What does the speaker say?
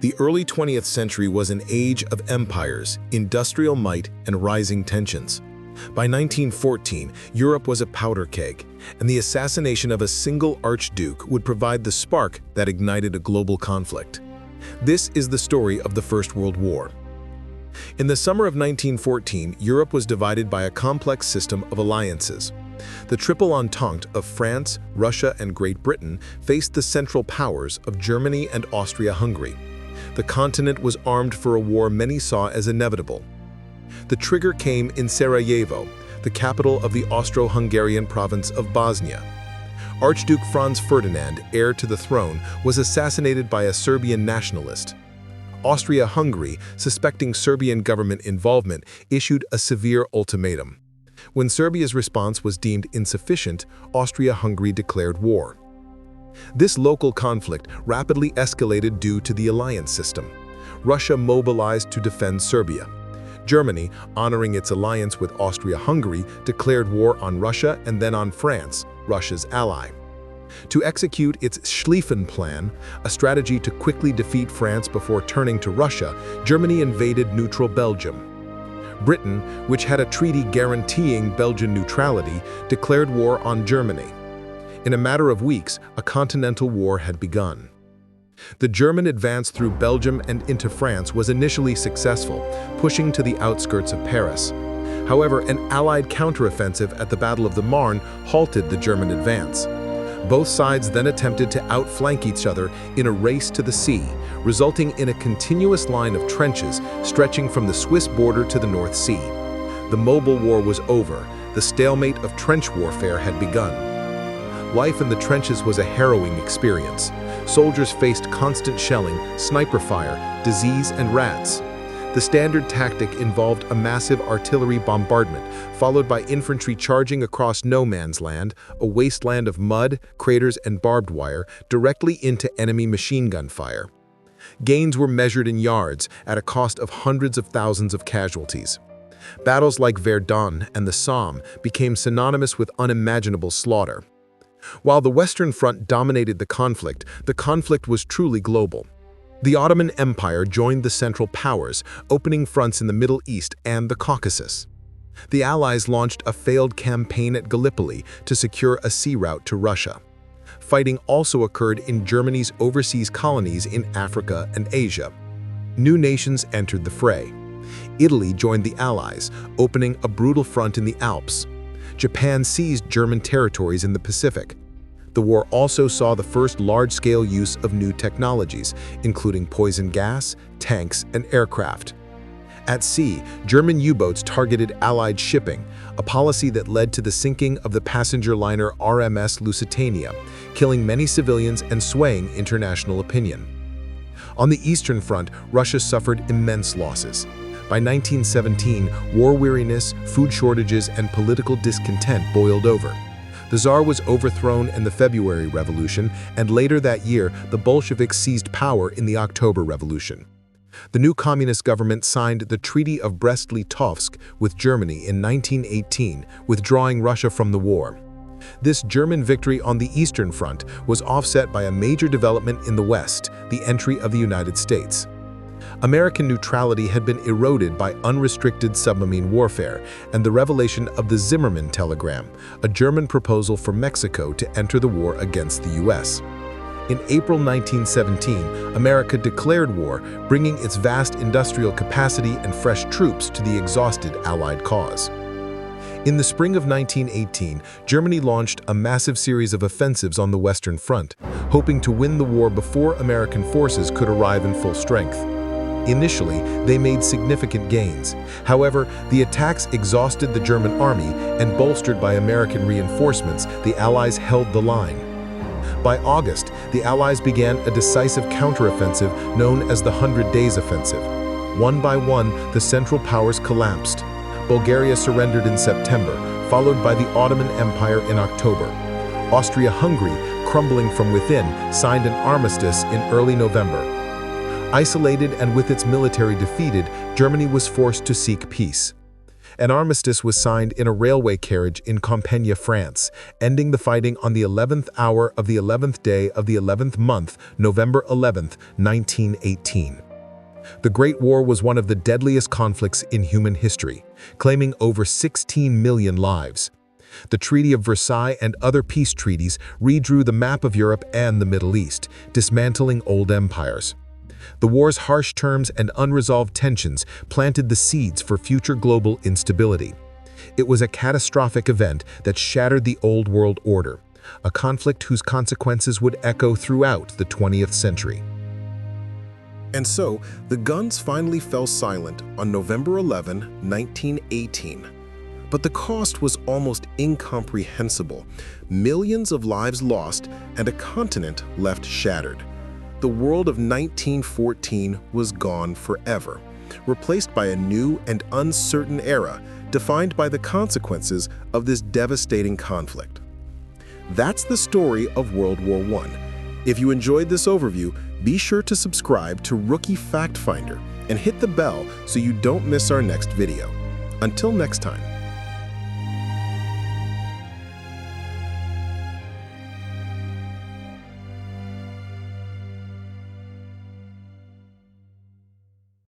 The early 20th century was an age of empires, industrial might, and rising tensions. By 1914, Europe was a powder keg, and the assassination of a single archduke would provide the spark that ignited a global conflict. This is the story of the First World War. In the summer of 1914, Europe was divided by a complex system of alliances. The Triple Entente of France, Russia, and Great Britain faced the Central Powers of Germany and Austria-Hungary. The continent was armed for a war many saw as inevitable. The trigger came in Sarajevo, the capital of the Austro-Hungarian province of Bosnia. Archduke Franz Ferdinand, heir to the throne, was assassinated by a Serbian nationalist. Austria-Hungary, suspecting Serbian government involvement, issued a severe ultimatum. When Serbia's response was deemed insufficient, Austria-Hungary declared war. This local conflict rapidly escalated due to the alliance system. Russia mobilized to defend Serbia. Germany, honoring its alliance with Austria-Hungary, declared war on Russia and then on France, Russia's ally. To execute its Schlieffen Plan, a strategy to quickly defeat France before turning to Russia, Germany invaded neutral Belgium. Britain, which had a treaty guaranteeing Belgian neutrality, declared war on Germany. In a matter of weeks, a continental war had begun. The German advance through Belgium and into France was initially successful, pushing to the outskirts of Paris. However, an Allied counteroffensive at the Battle of the Marne halted the German advance. Both sides then attempted to outflank each other in a race to the sea, resulting in a continuous line of trenches stretching from the Swiss border to the North Sea. The mobile war was over. The stalemate of trench warfare had begun. Life in the trenches was a harrowing experience. Soldiers faced constant shelling, sniper fire, disease, and rats. The standard tactic involved a massive artillery bombardment, followed by infantry charging across no man's land, a wasteland of mud, craters, and barbed wire, directly into enemy machine gun fire. Gains were measured in yards, at a cost of hundreds of thousands of casualties. Battles like Verdun and the Somme became synonymous with unimaginable slaughter. While the Western Front dominated the conflict was truly global. The Ottoman Empire joined the Central Powers, opening fronts in the Middle East and the Caucasus. The Allies launched a failed campaign at Gallipoli to secure a sea route to Russia. Fighting also occurred in Germany's overseas colonies in Africa and Asia. New nations entered the fray. Italy joined the Allies, opening a brutal front in the Alps. Japan seized German territories in the Pacific. The war also saw the first large-scale use of new technologies, including poison gas, tanks, and aircraft. At sea, German U-boats targeted Allied shipping, a policy that led to the sinking of the passenger liner RMS Lusitania, killing many civilians and swaying international opinion. On the Eastern Front, Russia suffered immense losses. By 1917, war weariness, food shortages, and political discontent boiled over. The Tsar was overthrown in the February Revolution, and later that year, the Bolsheviks seized power in the October Revolution. The new communist government signed the Treaty of Brest-Litovsk with Germany in 1918, withdrawing Russia from the war. This German victory on the Eastern Front was offset by a major development in the West, the entry of the United States. American neutrality had been eroded by unrestricted submarine warfare and the revelation of the Zimmermann telegram, a German proposal for Mexico to enter the war against the U.S. In April 1917, America declared war, bringing its vast industrial capacity and fresh troops to the exhausted Allied cause. In the spring of 1918, Germany launched a massive series of offensives on the Western Front, hoping to win the war before American forces could arrive in full strength. Initially, they made significant gains. However, the attacks exhausted the German army, and bolstered by American reinforcements, the Allies held the line. By August, the Allies began a decisive counteroffensive known as the 100 Days Offensive. One by one, the Central Powers collapsed. Bulgaria surrendered in September, followed by the Ottoman Empire in October. Austria-Hungary, crumbling from within, signed an armistice in early November. Isolated and with its military defeated, Germany was forced to seek peace. An armistice was signed in a railway carriage in Compiègne, France, ending the fighting on the 11th hour of the 11th day of the 11th month, November 11th, 1918. The Great War was one of the deadliest conflicts in human history, claiming over 16 million lives. The Treaty of Versailles and other peace treaties redrew the map of Europe and the Middle East, dismantling old empires. The war's harsh terms and unresolved tensions planted the seeds for future global instability. It was a catastrophic event that shattered the old world order, a conflict whose consequences would echo throughout the 20th century. And so, the guns finally fell silent on November 11, 1918. But the cost was almost incomprehensible. Millions of lives lost and a continent left shattered. The world of 1914 was gone forever, replaced by a new and uncertain era defined by the consequences of this devastating conflict. That's the story of World War I. If you enjoyed this overview, be sure to subscribe to RookieFactFinder and hit the bell so you don't miss our next video. Until next time.